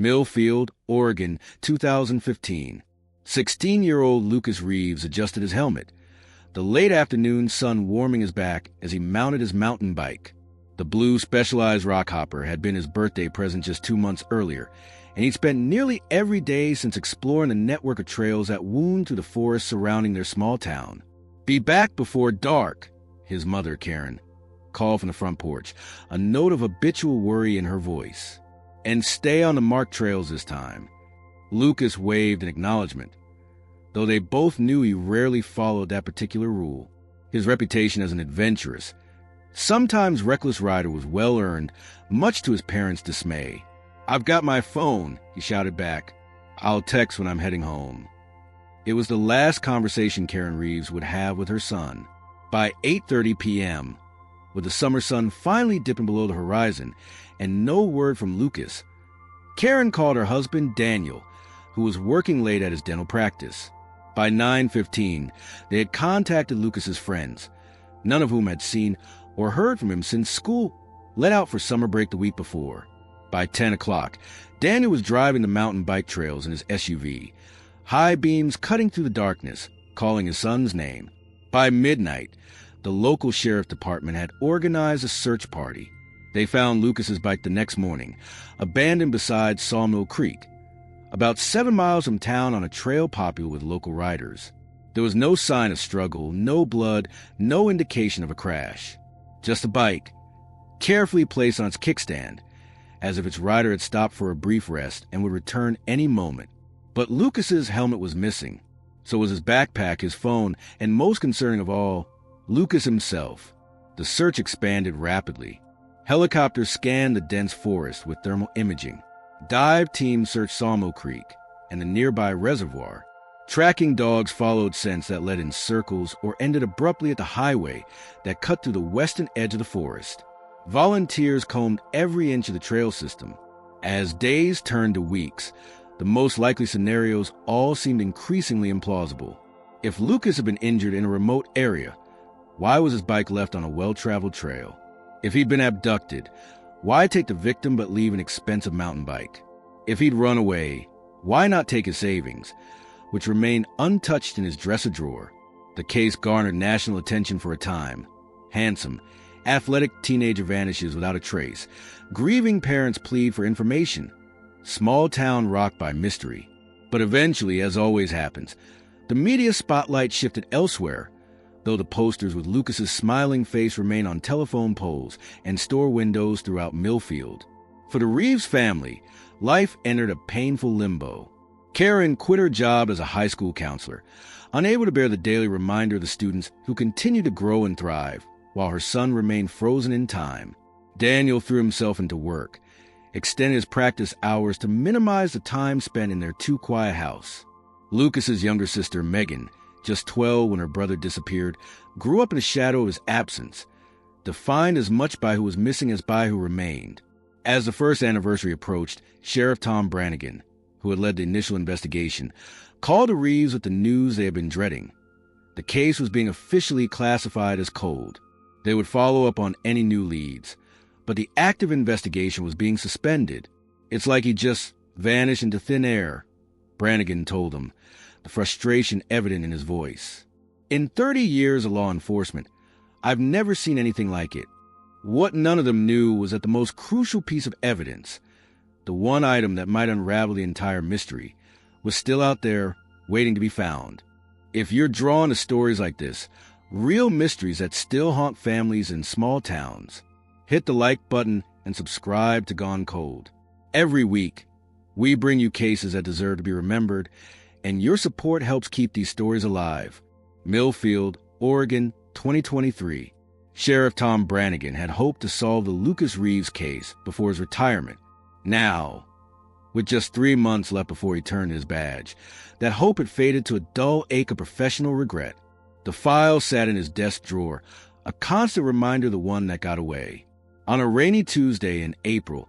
Millfield, Oregon, 2015. 16-year-old Lucas Reeves adjusted his helmet, the late afternoon sun warming his back as he mounted his mountain bike. The blue Specialized Rockhopper had been his birthday present just 2 months earlier, and he'd spent nearly every day since exploring the network of trails that wound through the forest surrounding their small town. "Be back before dark," his mother, Karen, called from the front porch, a note of habitual worry in her voice. "And stay on the marked trails this time." Lucas waved in acknowledgement, though they both knew he rarely followed that particular rule. His reputation as an adventurous, sometimes reckless rider was well-earned, much to his parents' dismay. "I've got my phone," he shouted back. "I'll text when I'm heading home." It was the last conversation Karen Reeves would have with her son. By 8:30 p.m., with the summer sun finally dipping below the horizon and no word from Lucas, Karen called her husband, Daniel, who was working late at his dental practice. By 9:15, they had contacted Lucas's friends, none of whom had seen or heard from him since school let out for summer break the week before. By 10 o'clock, Daniel was driving the mountain bike trails in his SUV, high beams cutting through the darkness, calling his son's name. By midnight, the local sheriff department had organized a search party. They found Lucas's bike the next morning, abandoned beside Sawmill Creek, about 7 miles from town on a trail popular with local riders. There was no sign of struggle, no blood, no indication of a crash. Just a bike, carefully placed on its kickstand, as if its rider had stopped for a brief rest and would return any moment. But Lucas's helmet was missing. So was his backpack, his phone, and most concerning of all, Lucas himself. The search expanded rapidly. Helicopters scanned the dense forest with thermal imaging. Dive teams searched Sawmill Creek and the nearby reservoir. Tracking dogs followed scents that led in circles or ended abruptly at the highway that cut through the western edge of the forest. Volunteers combed every inch of the trail system. As days turned to weeks, the most likely scenarios all seemed increasingly implausible. If Lucas had been injured in a remote area, why was his bike left on a well-traveled trail? If he'd been abducted, why take the victim but leave an expensive mountain bike? If he'd run away, why not take his savings, which remained untouched in his dresser drawer? The case garnered national attention for a time. Handsome, athletic teenager vanishes without a trace. Grieving parents plead for information. Small town rocked by mystery. But eventually, as always happens, the media spotlight shifted elsewhere, though the posters with Lucas's smiling face remain on telephone poles and store windows throughout Millfield. For the Reeves family, life entered a painful limbo. Karen quit her job as a high school counselor, unable to bear the daily reminder of the students who continued to grow and thrive, while her son remained frozen in time. Daniel threw himself into work, extended his practice hours to minimize the time spent in their too-quiet house. Lucas's younger sister, Megan, just 12 when her brother disappeared, grew up in the shadow of his absence, defined as much by who was missing as by who remained. As the first anniversary approached, Sheriff Tom Brannigan, who had led the initial investigation, called the Reeves with the news they had been dreading. The case was being officially classified as cold. They would follow up on any new leads, but the active investigation was being suspended. "It's like he just vanished into thin air," Brannigan told them, the frustration evident in his voice. "In 30 years of law enforcement, I've never seen anything like it." What none of them knew was that the most crucial piece of evidence, the one item that might unravel the entire mystery, was still out there, waiting to be found. If you're drawn to stories like this, real mysteries that still haunt families in small towns, hit the like button and subscribe to Gone Cold. Every week, we bring you cases that deserve to be remembered, and your support helps keep these stories alive. Millfield, Oregon, 2023. Sheriff Tom Brannigan had hoped to solve the Lucas Reeves case before his retirement. Now, with just 3 months left before he turned his badge, that hope had faded to a dull ache of professional regret. The file sat in his desk drawer, a constant reminder of the one that got away. On a rainy Tuesday in April,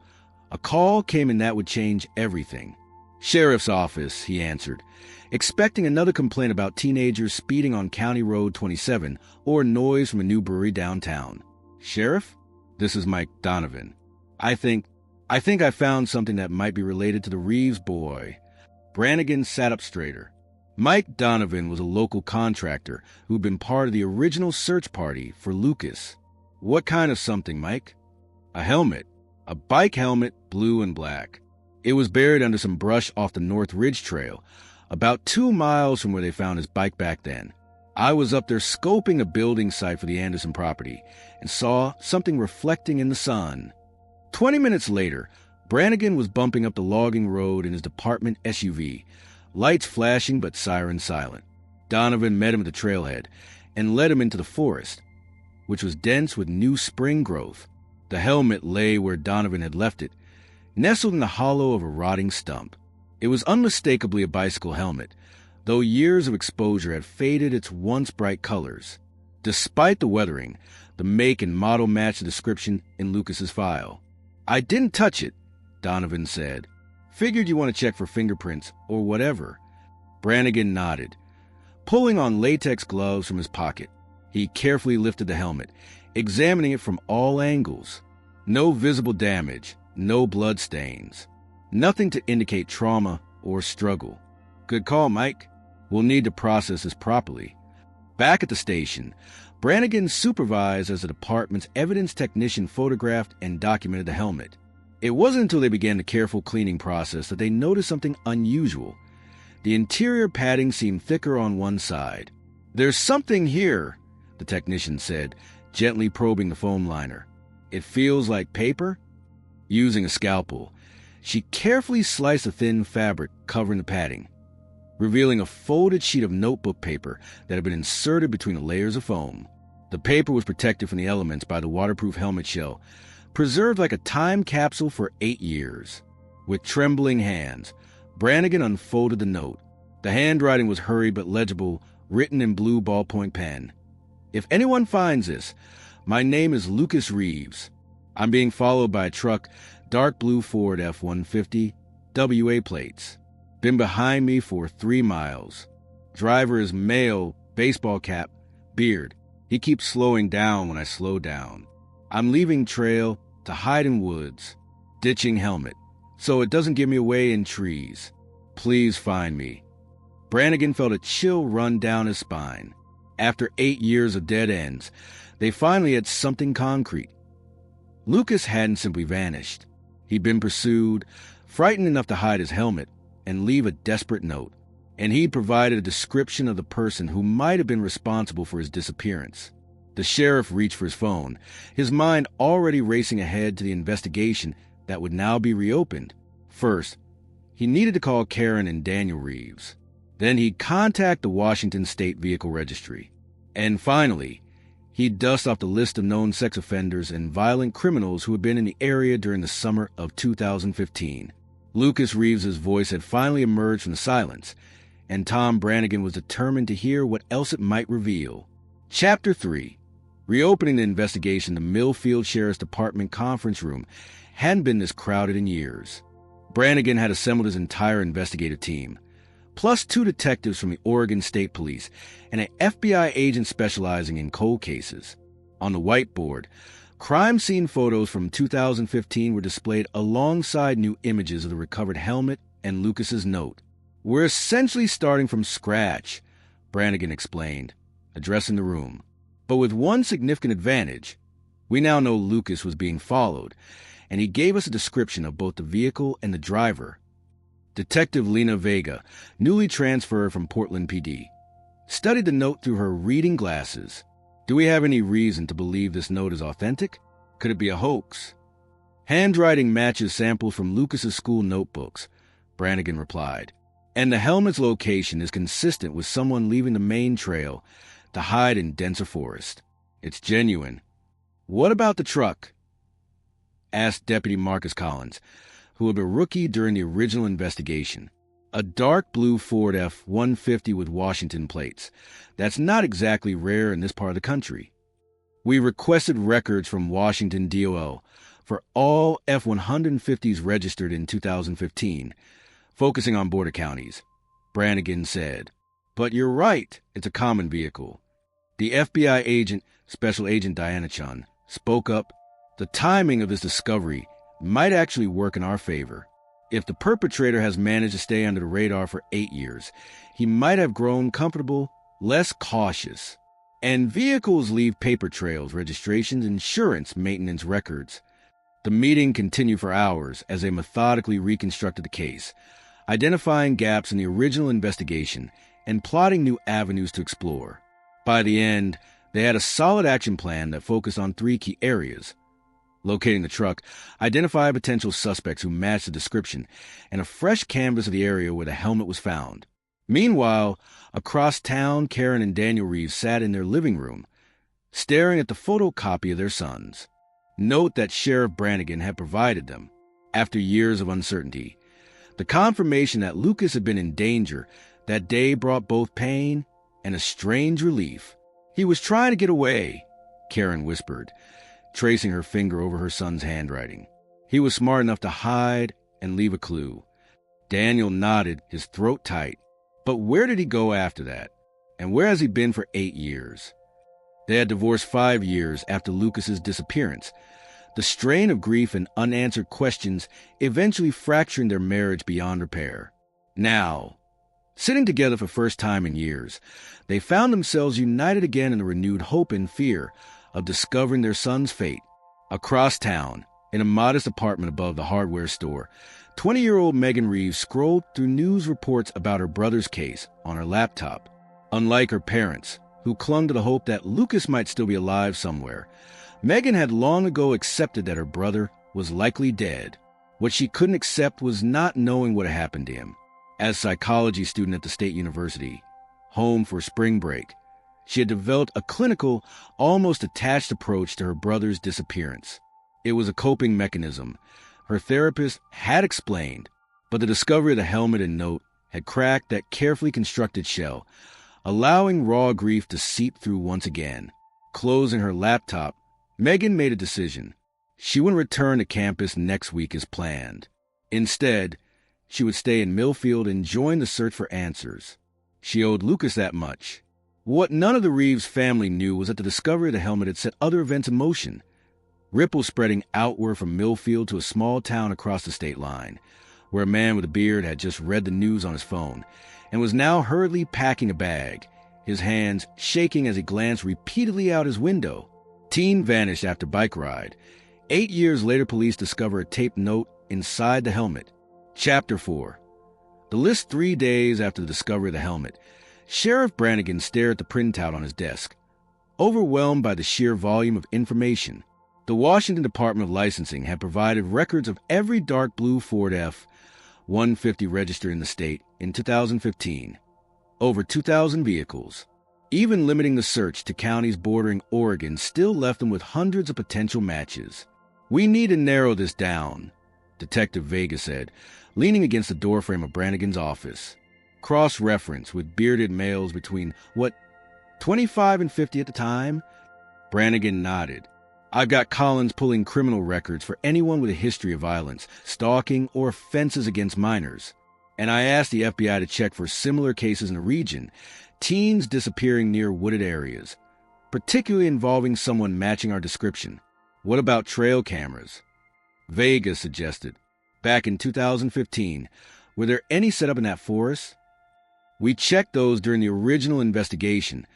a call came in that would change everything. "Sheriff's office," he answered, expecting another complaint about teenagers speeding on County Road 27 or noise from a new brewery downtown. "Sheriff, this is Mike Donovan. I think I think I found something that might be related to the Reeves boy. Brannigan sat up straighter. Mike Donovan was a local contractor who'd been part of the original search party for Lucas. What kind of something, Mike? A helmet. A bike helmet, blue and black. It was buried under some brush off the North Ridge Trail, about 2 miles from where they found his bike back then. I was up there scoping a building site for the Anderson property and saw something reflecting in the sun. 20 minutes later, Brannigan was bumping up the logging road in his department SUV, lights flashing but sirens silent. Donovan met him at the trailhead and led him into the forest, which was dense with new spring growth. The helmet lay where Donovan had left it, nestled in the hollow of a rotting stump. It was unmistakably a bicycle helmet, though years of exposure had faded its once bright colors. Despite the weathering, the make and model matched the description in Lucas's file. I didn't touch it, Donovan said. Figured you want to check for fingerprints or whatever. Brannigan nodded. Pulling on latex gloves from his pocket, he carefully lifted the helmet, examining it from all angles. No visible damage, no blood stains. Nothing to indicate trauma or struggle. Good call, Mike. We'll need to process this properly. Back at the station, Brannigan supervised as the department's evidence technician photographed and documented the helmet. It wasn't until they began the careful cleaning process that they noticed something unusual. The interior padding seemed thicker on one side. There's something here, the technician said, gently probing the foam liner. It feels like paper? Using a scalpel, she carefully sliced the thin fabric covering the padding, revealing a folded sheet of notebook paper that had been inserted between the layers of foam. The paper was protected from the elements by the waterproof helmet shell, preserved like a time capsule for 8 years. With trembling hands, Brannigan unfolded the note. The handwriting was hurried but legible, written in blue ballpoint pen. If anyone finds this, my name is Lucas Reeves. I'm being followed by a truck, dark blue Ford F-150, WA plates. Been behind me for 3 miles. Driver is male, baseball cap, beard. He keeps slowing down when I slow down. I'm leaving trail to hide in woods, ditching helmet, so it doesn't give me away in trees. Please find me. Brannigan felt a chill run down his spine. After 8 years of dead ends, they finally had something concrete. Lucas hadn't simply vanished. He'd been pursued, frightened enough to hide his helmet and leave a desperate note. And he'd provided a description of the person who might have been responsible for his disappearance. The sheriff reached for his phone, his mind already racing ahead to the investigation that would now be reopened. First, he needed to call Karen and Daniel Reeves. Then he'd contact the Washington State Vehicle Registry. And finally, he'd dust off the list of known sex offenders and violent criminals who had been in the area during the summer of 2015. Lucas Reeves's voice had finally emerged from the silence, and Tom Brannigan was determined to hear what else it might reveal. Chapter 3. Reopening the investigation, the Millfield Sheriff's Department conference room hadn't been this crowded in years. Brannigan had assembled his entire investigative team, plus 2 detectives from the Oregon State Police and an FBI agent specializing in cold cases. On the whiteboard, crime scene photos from 2015 were displayed alongside new images of the recovered helmet and Lucas's note. We're essentially starting from scratch, Brannigan explained, addressing the room. But with one significant advantage. We now know Lucas was being followed, and he gave us a description of both the vehicle and the driver. Detective Lena Vega, newly transferred from Portland PD, studied the note through her reading glasses. Do we have any reason to believe this note is authentic? Could it be a hoax? Handwriting matches samples from Lucas's school notebooks, Brannigan replied. And the helmet's location is consistent with someone leaving the main trail to hide in denser forest. It's genuine. What about the truck? Asked Deputy Marcus Collins, who had been a rookie during the original investigation. A dark blue Ford F-150 with Washington plates. That's not exactly rare in this part of the country. We requested records from Washington DOL for all F-150s registered in 2015, focusing on border counties, Brannigan said. But you're right, it's a common vehicle. The FBI agent, Special Agent Diana Chun, spoke up. The timing of this discovery might actually work in our favor. If the perpetrator has managed to stay under the radar for 8 years, he might have grown comfortable, less cautious. And vehicles leave paper trails, registrations, insurance, maintenance records. The meeting continued for hours as they methodically reconstructed the case, identifying gaps in the original investigation and plotting new avenues to explore. By the end, they had a solid action plan that focused on 3 key areas: locating the truck, identify potential suspects who matched the description, and a fresh canvas of the area where the helmet was found. Meanwhile, across town, Karen and Daniel Reeves sat in their living room, staring at the photocopy of their sons. Note that Sheriff Brannigan had provided them, after years of uncertainty. The confirmation that Lucas had been in danger that day brought both pain and a strange relief. "He was trying to get away," Karen whispered, tracing her finger over her son's handwriting. "He was smart enough to hide and leave a clue." Daniel nodded, his throat tight. But where did he go after that? And where has he been for 8 years? They had divorced 5 years after Lucas's disappearance, the strain of grief and unanswered questions eventually fracturing their marriage beyond repair. Now, sitting together for the first time in years, they found themselves united again in a renewed hope and fear of discovering their son's fate. Across town, in a modest apartment above the hardware store, 20-year-old Megan Reeves scrolled through news reports about her brother's case on her laptop. Unlike her parents, who clung to the hope that Lucas might still be alive somewhere, Megan had long ago accepted that her brother was likely dead. What she couldn't accept was not knowing what had happened to him. As a psychology student at the State University, home for spring break, she had developed a clinical, almost detached approach to her brother's disappearance. It was a coping mechanism, her therapist had explained, but the discovery of the helmet and note had cracked that carefully constructed shell, allowing raw grief to seep through once again. Closing her laptop, Megan made a decision. She wouldn't return to campus next week as planned. Instead, she would stay in Millfield and join the search for answers. She owed Lucas that much. What none of the Reeves family knew was that the discovery of the helmet had set other events in motion, ripples spreading outward from Millfield to a small town across the state line, where a man with a beard had just read the news on his phone and was now hurriedly packing a bag, his hands shaking as he glanced repeatedly out his window. Teen vanished after bike ride. 8 years later, police discover a taped note inside the helmet. Chapter 4. The list 3 days after the discovery of the helmet, Sheriff Brannigan stared at the printout on his desk, overwhelmed by the sheer volume of information. The Washington Department of Licensing had provided records of every dark blue Ford F-150 registered in the state in 2015. Over 2,000 vehicles. Even limiting the search to counties bordering Oregon still left them with hundreds of potential matches. "We need to narrow this down," Detective Vega said, leaning against the doorframe of Brannigan's office. Cross-reference with bearded males between, 25 and 50 at the time? Brannigan nodded. "I've got Collins pulling criminal records for anyone with a history of violence, stalking, or offenses against minors. And I asked the FBI to check for similar cases in the region, teens disappearing near wooded areas, particularly involving someone matching our description. What about trail cameras?" Vega suggested. "Back in 2015, were there any set up in that forest?" "We checked those during the original investigation,"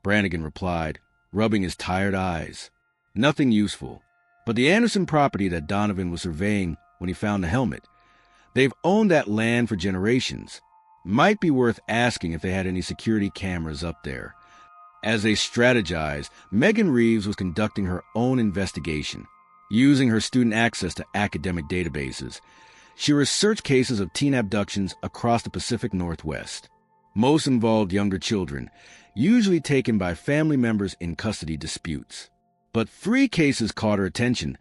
Brannigan replied, rubbing his tired eyes. "Nothing useful. But the Anderson property that Donovan was surveying when he found the helmet, they've owned that land for generations. Might be worth asking if they had any security cameras up there." As they strategized, Megan Reeves was conducting her own investigation. Using her student access to academic databases, she researched cases of teen abductions across the Pacific Northwest. Most involved younger children, usually taken by family members in custody disputes. But 3 cases caught her attention,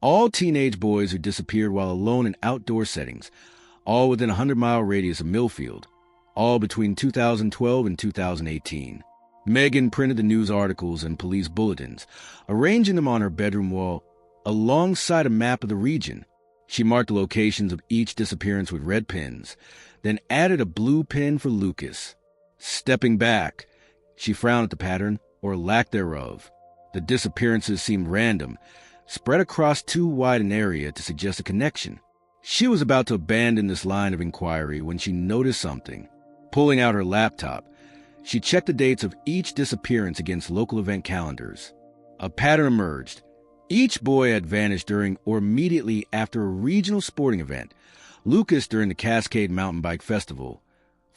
all teenage boys who disappeared while alone in outdoor settings, all within a 100-mile radius of Millfield, all between 2012 and 2018. Megan printed the news articles and police bulletins, arranging them on her bedroom wall alongside a map of the region. She marked the locations of each disappearance with red pins, then added a blue pin for Lucas. Stepping back, she frowned at the pattern, or lack thereof. The disappearances seemed random, spread across too wide an area to suggest a connection. She was about to abandon this line of inquiry when she noticed something. Pulling out her laptop, she checked the dates of each disappearance against local event calendars. A pattern emerged. Each boy had vanished during or immediately after a regional sporting event. Lucas during the Cascade Mountain Bike Festival.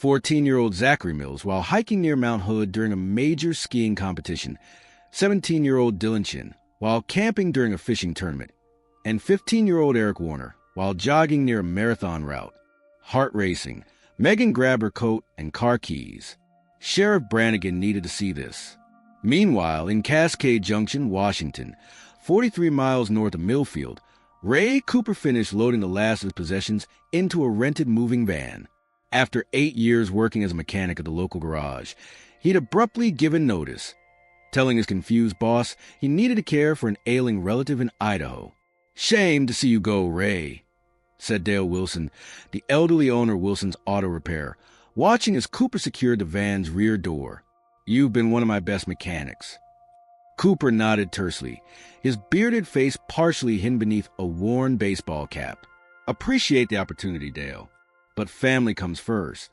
14-year-old Zachary Mills while hiking near Mount Hood during a major skiing competition. 17-year-old Dylan Chin while camping during a fishing tournament. And 15-year-old Eric Warner while jogging near a marathon route. Heart racing. Megan grabbed her coat and car keys. Sheriff Brannigan needed to see this. Meanwhile, in Cascade Junction, Washington, 43 miles north of Millfield, Ray Cooper finished loading the last of his possessions into a rented moving van. After 8 years working as a mechanic at the local garage, he'd abruptly given notice, telling his confused boss he needed to care for an ailing relative in Idaho. "Shame to see you go, Ray," said Dale Wilson, the elderly owner of Wilson's Auto Repair, watching as Cooper secured the van's rear door. "You've been one of my best mechanics." Cooper nodded tersely, his bearded face partially hidden beneath a worn baseball cap. "Appreciate the opportunity, Dale, but family comes first."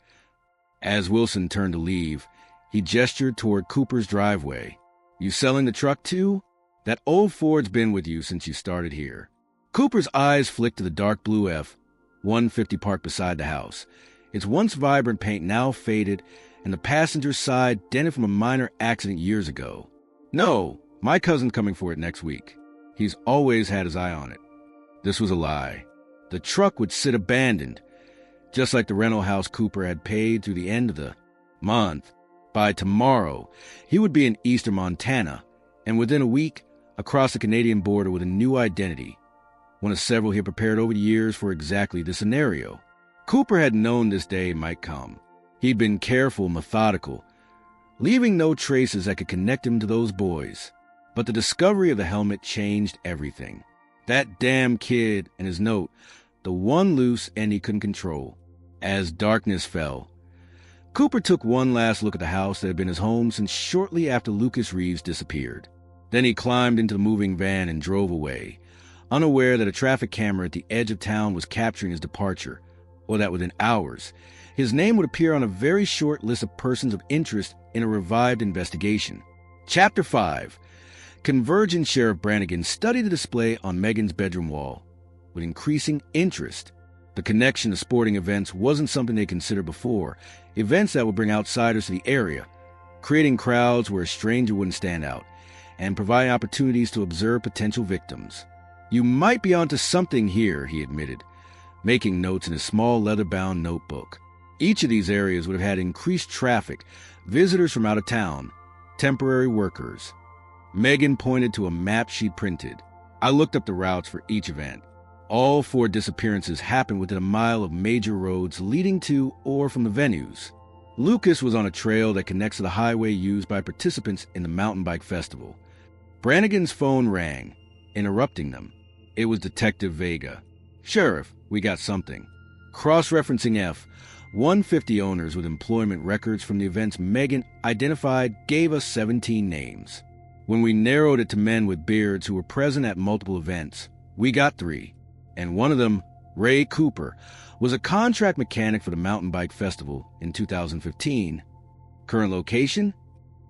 As Wilson turned to leave, he gestured toward Cooper's driveway. "You selling the truck too? That old Ford's been with you since you started here." Cooper's eyes flicked to the dark blue F-150 parked beside the house, its once vibrant paint now faded and the passenger's side dented from a minor accident years ago. "No, my cousin's coming for it next week. He's always had his eye on it." This was a lie. The truck would sit abandoned, just like the rental house Cooper had paid through the end of the month. By tomorrow, he would be in eastern Montana, and within a week, across the Canadian border with a new identity, one of several he had prepared over the years for exactly this scenario. Cooper had known this day might come. He'd been careful, methodical, leaving no traces that could connect him to those boys. But the discovery of the helmet changed everything. That damn kid and his note, the one loose end he couldn't control. As darkness fell, Cooper took one last look at the house that had been his home since shortly after Lucas Reeves disappeared. Then he climbed into the moving van and drove away, unaware that a traffic camera at the edge of town was capturing his departure, or that within hours, his name would appear on a very short list of persons of interest in a revived investigation. Chapter 5. Convergent Sheriff Brannigan studied the display on Megan's bedroom wall with increasing interest. The connection to sporting events wasn't something they considered before, events that would bring outsiders to the area, creating crowds where a stranger wouldn't stand out, and providing opportunities to observe potential victims. "You might be onto something here," he admitted, making notes in his small leather-bound notebook. Each of these areas would have had increased traffic, visitors from out of town, temporary workers. Megan pointed to a map she'd printed. "I looked up the routes for each event. All 4 disappearances happened within a mile of major roads leading to or from the venues. Lucas was on a trail that connects to the highway used by participants in the mountain bike festival." Brannigan's phone rang, interrupting them. It was Detective Vega. "Sheriff, we got something." Cross-referencing F-150 owners with employment records from the events Megan identified gave us 17 names. When we narrowed it to men with beards who were present at multiple events, we got 3. And one of them, Ray Cooper, was a contract mechanic for the mountain bike festival in 2015. "Current location?"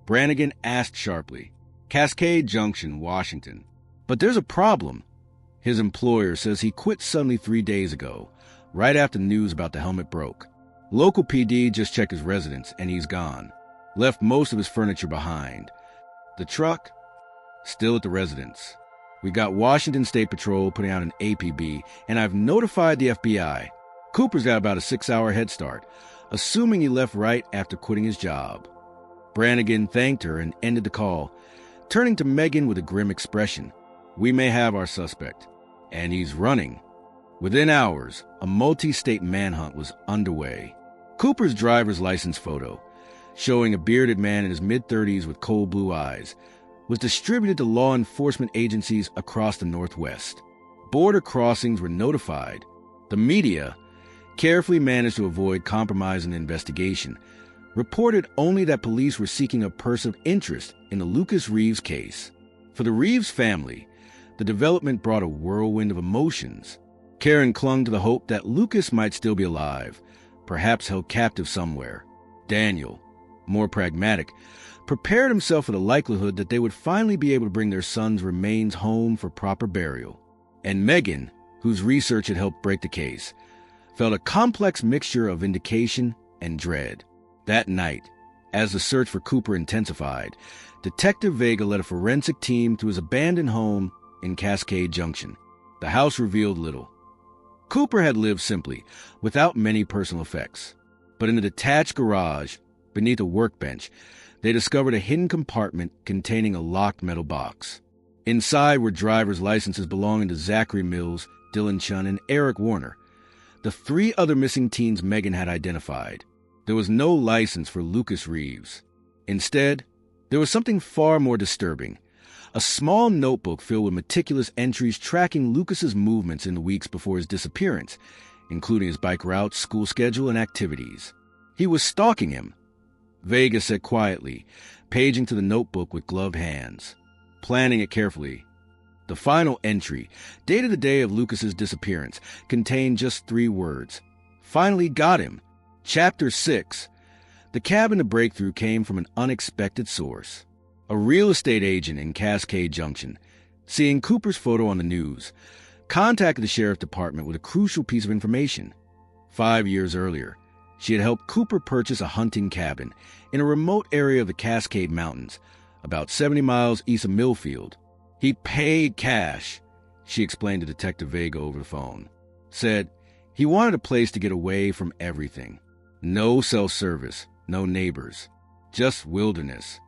Brannigan asked sharply. "Cascade Junction, Washington." "But there's a problem. His employer says he quit suddenly 3 days ago, right after news about the helmet broke. Local PD just checked his residence, and he's gone. Left most of his furniture behind. The truck? Still at the residence. We got Washington State Patrol putting out an APB, and I've notified the FBI. Cooper's got about a 6-hour head start, assuming he left right after quitting his job." Brannigan thanked her and ended the call, turning to Megan with a grim expression. "We may have our suspect, and he's running." Within hours, a multi-state manhunt was underway. Cooper's driver's license photo, showing a bearded man in his mid-30s with cold blue eyes, was distributed to law enforcement agencies across the Northwest. Border crossings were notified. The media, carefully managed to avoid compromising the investigation, reported only that police were seeking a person of interest in the Lucas Reeves case. For the Reeves family, The development brought a whirlwind of emotions. Karen clung to the hope that Lucas might still be alive, perhaps held captive somewhere. Daniel, more pragmatic, prepared himself for the likelihood that they would finally be able to bring their son's remains home for proper burial. And Megan, whose research had helped break the case, felt a complex mixture of vindication and dread. That night, as the search for Cooper intensified, Detective Vega led a forensic team to his abandoned home in Cascade Junction. The house revealed little. Cooper had lived simply, without many personal effects. But in the detached garage, beneath a workbench, they discovered a hidden compartment containing a locked metal box. Inside were driver's licenses belonging to Zachary Mills, Dylan Chun, and Eric Warner, the 3 other missing teens Megan had identified. There was no license for Lucas Reeves. Instead, there was something far more disturbing. A small notebook filled with meticulous entries tracking Lucas's movements in the weeks before his disappearance, including his bike routes, school schedule, and activities. He was stalking him, Vega said quietly, paging to the notebook with gloved hands, planning it carefully. The final entry, dated the day of Lucas's disappearance, contained just 3 words. Finally got him. Chapter 6. The cabin to breakthrough came from an unexpected source. A real estate agent in Cascade Junction, seeing Cooper's photo on the news, contacted the sheriff's department with a crucial piece of information. 5 years earlier, she had helped Cooper purchase a hunting cabin in a remote area of the Cascade Mountains, about 70 miles east of Millfield. He paid cash, she explained to Detective Vega over the phone. Said he wanted a place to get away from everything. No self-service, no neighbors, just wilderness.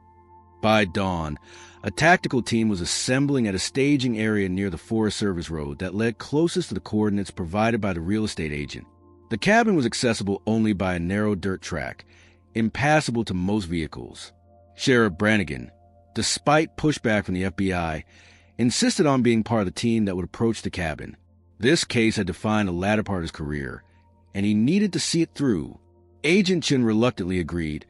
By dawn, a tactical team was assembling at a staging area near the Forest Service road that led closest to the coordinates provided by the real estate agent. The cabin was accessible only by a narrow dirt track, impassable to most vehicles. Sheriff Brannigan, despite pushback from the FBI, insisted on being part of the team that would approach the cabin. This case had defined the latter part of his career, and he needed to see it through. Agent Chin reluctantly agreed,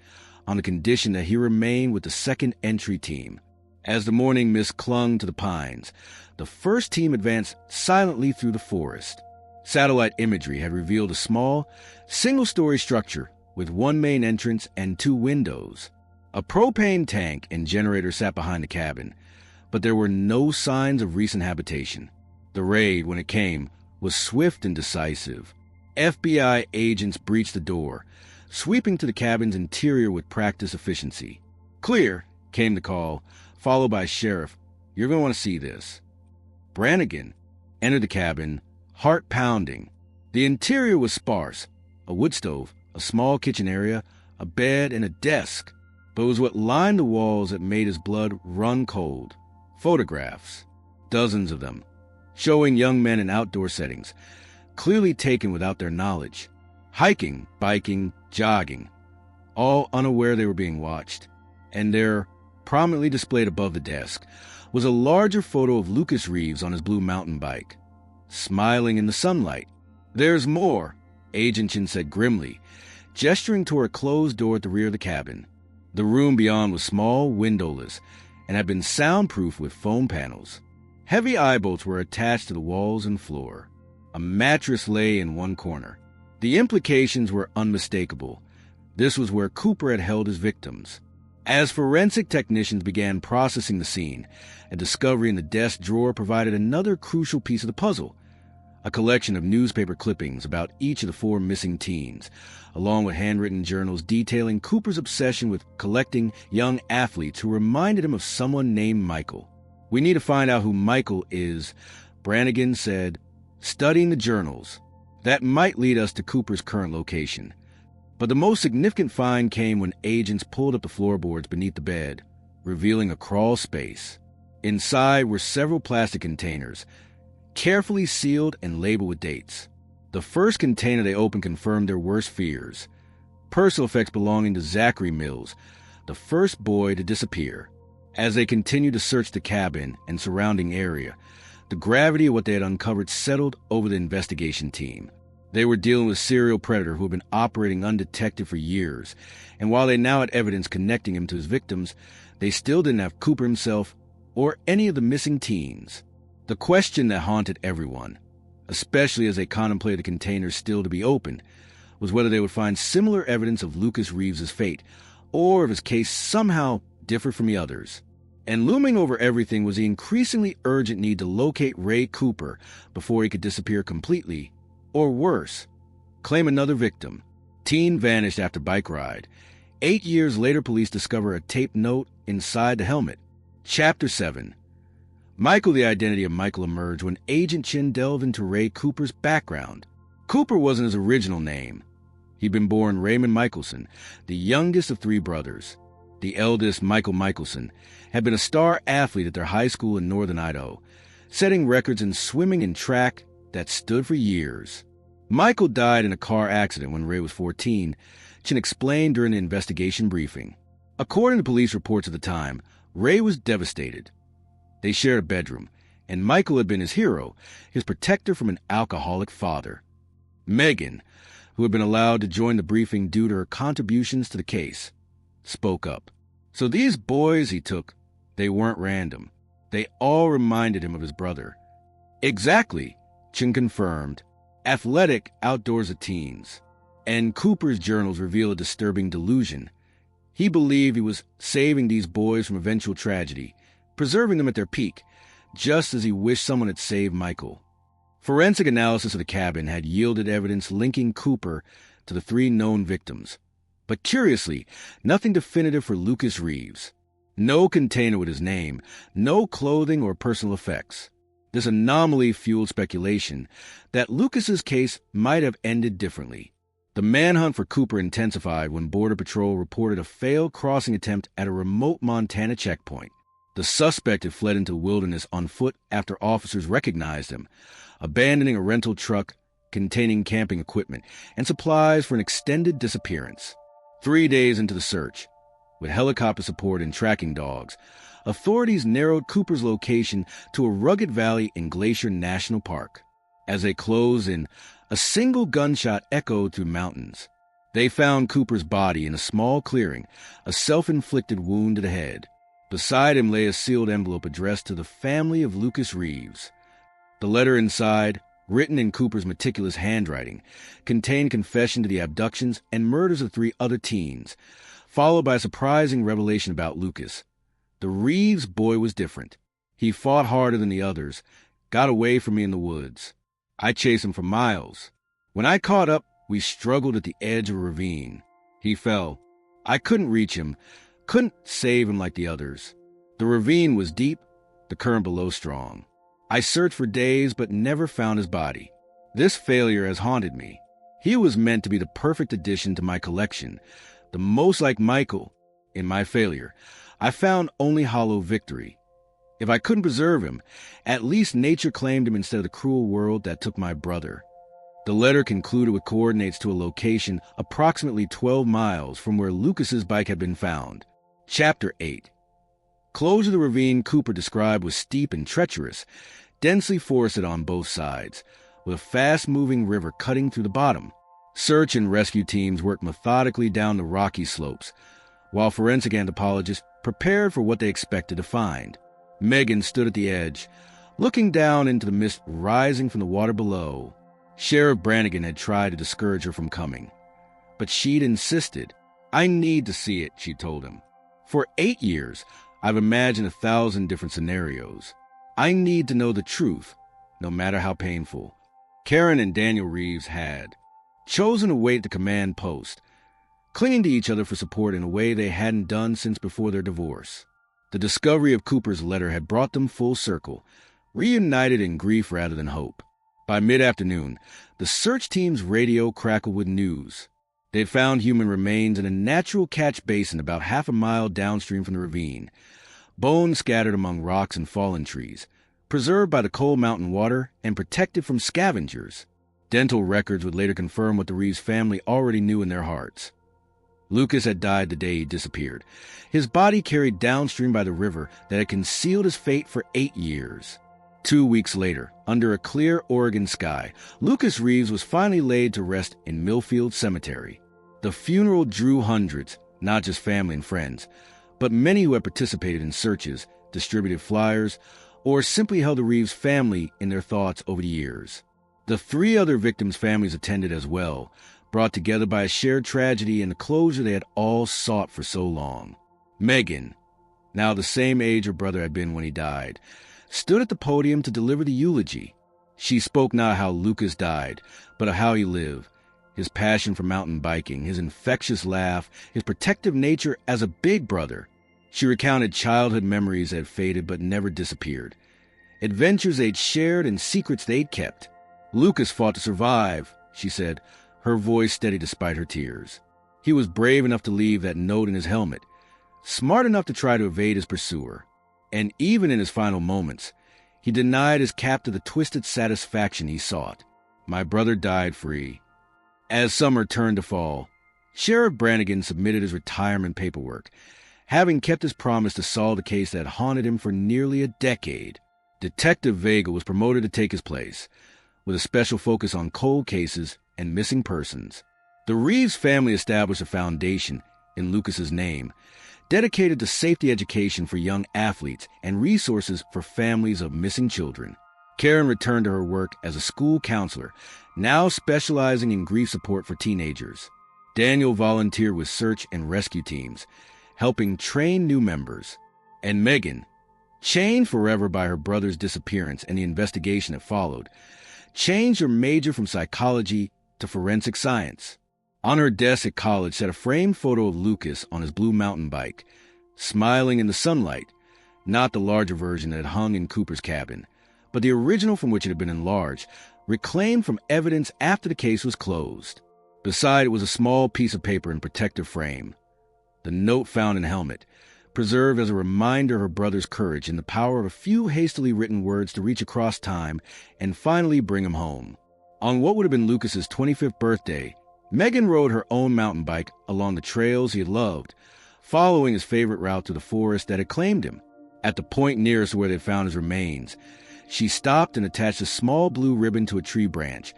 on the condition that he remain with the second entry team. As the morning mist clung to the pines, the first team advanced silently through the forest. Satellite imagery had revealed a small, single-story structure with 1 main entrance and 2 windows. A propane tank and generator sat behind the cabin, but there were no signs of recent habitation. The raid, when it came, was swift and decisive. FBI agents breached the door, sweeping to the cabin's interior with practiced efficiency. "Clear," came the call, followed by "Sheriff, you're going to want to see this." Brannigan entered the cabin, heart pounding. The interior was sparse: a wood stove, a small kitchen area, a bed, and a desk. But it was what lined the walls that made his blood run cold. Photographs, dozens of them, showing young men in outdoor settings, clearly taken without their knowledge. Hiking, biking, jogging, all unaware they were being watched. And there, prominently displayed above the desk, was a larger photo of Lucas Reeves on his blue mountain bike, smiling in the sunlight. "There's more," Agent Chin said grimly, gesturing toward a closed door at the rear of the cabin. The room beyond was small, windowless, and had been soundproofed with foam panels. Heavy eye bolts were attached to the walls and floor. A mattress lay in one corner. The implications were unmistakable. This was where Cooper had held his victims. As forensic technicians began processing the scene, a discovery in the desk drawer provided another crucial piece of the puzzle: a collection of newspaper clippings about each of the 4 missing teens, along with handwritten journals detailing Cooper's obsession with collecting young athletes who reminded him of someone named Michael. "We need to find out who Michael is," Brannigan said, studying the journals. "That might lead us to Cooper's current location." But the most significant find came when agents pulled up the floorboards beneath the bed, revealing a crawl space. Inside were several plastic containers, carefully sealed and labeled with dates. The first container they opened confirmed their worst fears: personal effects belonging to Zachary Mills, the first boy to disappear. As they continued to search the cabin and surrounding area, the gravity of what they had uncovered settled over the investigation team. They were dealing with a serial predator who had been operating undetected for years, and while they now had evidence connecting him to his victims, they still didn't have Cooper himself or any of the missing teens. The question that haunted everyone, especially as they contemplated the containers still to be opened, was whether they would find similar evidence of Lucas Reeves's fate, or if his case somehow differed from the others. And looming over everything was the increasingly urgent need to locate Ray Cooper before he could disappear completely, or worse, claim another victim. Teen vanished after bike ride. 8 years later, police discover a taped note inside the helmet. Chapter 7. Michael, the identity of Michael emerged when Agent Chin delved into Ray Cooper's background. Cooper wasn't his original name. He'd been born Raymond Michelson, the youngest of 3 brothers. The eldest, Michael Michelson, had been a star athlete at their high school in northern Idaho, setting records in swimming and track that stood for years. Michael died in a car accident when Ray was 14, Chin explained during the investigation briefing. According to police reports at the time, Ray was devastated. They shared a bedroom, and Michael had been his hero, his protector from an alcoholic father. Megan, who had been allowed to join the briefing due to her contributions to the case, spoke up. So these boys he took, they weren't random. They all reminded him of his brother. Exactly, Chin confirmed. Athletic, outdoorsy teens. And Cooper's journals reveal a disturbing delusion. He believed he was saving these boys from eventual tragedy, preserving them at their peak, just as he wished someone had saved Michael. Forensic analysis of the cabin had yielded evidence linking Cooper to the 3 known victims. But curiously, nothing definitive for Lucas Reeves. No container with his name, no clothing or personal effects. This anomaly fueled speculation that Lucas's case might have ended differently. The manhunt for Cooper intensified when Border Patrol reported a failed crossing attempt at a remote Montana checkpoint. The suspect had fled into the wilderness on foot after officers recognized him, abandoning a rental truck containing camping equipment and supplies for an extended disappearance. 3 days into the search, with helicopter support and tracking dogs, authorities narrowed Cooper's location to a rugged valley in Glacier National Park. As they closed in, a single gunshot echoed through mountains. They found Cooper's body in a small clearing, a self-inflicted wound to the head. Beside him lay a sealed envelope addressed to the family of Lucas Reeves. The letter inside, written in Cooper's meticulous handwriting, contained confession to the abductions and murders of 3 other teens, followed by a surprising revelation about Lucas. The Reeves boy was different. He fought harder than the others, got away from me in the woods. I chased him for miles. When I caught up, we struggled at the edge of a ravine. He fell. I couldn't reach him, couldn't save him like the others. The ravine was deep, the current below strong. I searched for days but never found his body. This failure has haunted me. He was meant to be the perfect addition to my collection, the most like Michael. In my failure, I found only hollow victory. If I couldn't preserve him, at least nature claimed him instead of the cruel world that took my brother. The letter concluded with coordinates to a location approximately 12 miles from where Lucas's bike had been found. Chapter 8. Closure of the ravine Cooper described was steep and treacherous, densely forested on both sides, with a fast-moving river cutting through the bottom. Search and rescue teams worked methodically down the rocky slopes, while forensic anthropologists prepared for what they expected to find. Megan stood at the edge, looking down into the mist rising from the water below. Sheriff Brannigan had tried to discourage her from coming, but she'd insisted. I need to see it, she told him. For 8 years, I've imagined 1,000 different scenarios. I need to know the truth, no matter how painful. Karen and Daniel Reeves had chosen to wait at the command post, clinging to each other for support in a way they hadn't done since before their divorce. The discovery of Cooper's letter had brought them full circle, reunited in grief rather than hope. By mid-afternoon, the search team's radio crackled with news. They had found human remains in a natural catch basin about half a mile downstream from the ravine, bones scattered among rocks and fallen trees, preserved by the cold mountain water and protected from scavengers. Dental records would later confirm what the Reeves family already knew in their hearts. Lucas had died the day he disappeared, his body carried downstream by the river that had concealed his fate for 8 years. 2 weeks later, under a clear Oregon sky, Lucas Reeves was finally laid to rest in Millfield Cemetery. The funeral drew hundreds, not just family and friends, but many who had participated in searches, distributed flyers, or simply held the Reeves family in their thoughts over the years. The 3 other victims' families attended as well, brought together by a shared tragedy and the closure they had all sought for so long. Megan, now the same age her brother had been when he died, stood at the podium to deliver the eulogy. She spoke not how Lucas died, but of how he lived, his passion for mountain biking, his infectious laugh, his protective nature as a big brother. She recounted childhood memories that had faded but never disappeared, adventures they'd shared and secrets they'd kept. Lucas fought to survive, she said, her voice steady despite her tears. He was brave enough to leave that note in his helmet, smart enough to try to evade his pursuer. And even in his final moments, he denied his captor the twisted satisfaction he sought. My brother died free. As summer turned to fall, Sheriff Brannigan submitted his retirement paperwork, having kept his promise to solve the case that haunted him for nearly a decade. Detective Vega was promoted to take his place, with a special focus on cold cases and missing persons. The Reeves family established a foundation in Lucas's name, dedicated to safety education for young athletes and resources for families of missing children. Karen returned to her work as a school counselor, now specializing in grief support for teenagers. Daniel volunteered with search and rescue teams, helping train new members. And Megan, chained forever by her brother's disappearance and the investigation that followed, changed her major from psychology to forensic science. On her desk at college sat a framed photo of Lucas on his blue mountain bike, smiling in the sunlight, not the larger version that had hung in Cooper's cabin, but the original from which it had been enlarged, reclaimed from evidence after the case was closed. Beside it was a small piece of paper in protective frame. The note found in the helmet, preserved as a reminder of her brother's courage and the power of a few hastily written words to reach across time and finally bring him home. On what would have been Lucas's 25th birthday, Megan rode her own mountain bike along the trails he had loved, following his favorite route to the forest that had claimed him. At the point nearest where they had found his remains, she stopped and attached a small blue ribbon to a tree branch,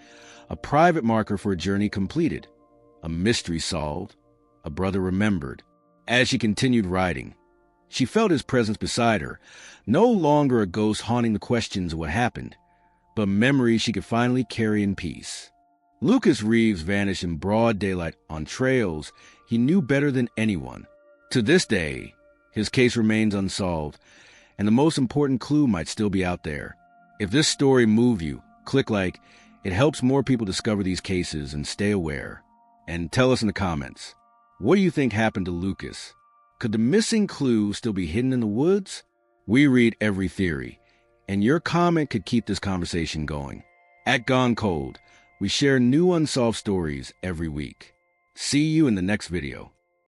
a private marker for a journey completed, a mystery solved, a brother remembered. As she continued riding, she felt his presence beside her, no longer a ghost haunting the questions of what happened, but memories she could finally carry in peace. Lucas Reeves vanished in broad daylight on trails he knew better than anyone. To this day, his case remains unsolved, and the most important clue might still be out there. If this story moved you, click like. It helps more people discover these cases and stay aware. And tell us in the comments, what do you think happened to Lucas? Could the missing clue still be hidden in the woods? We read every theory, and your comment could keep this conversation going. At Gone Cold, we share new unsolved stories every week. See you in the next video.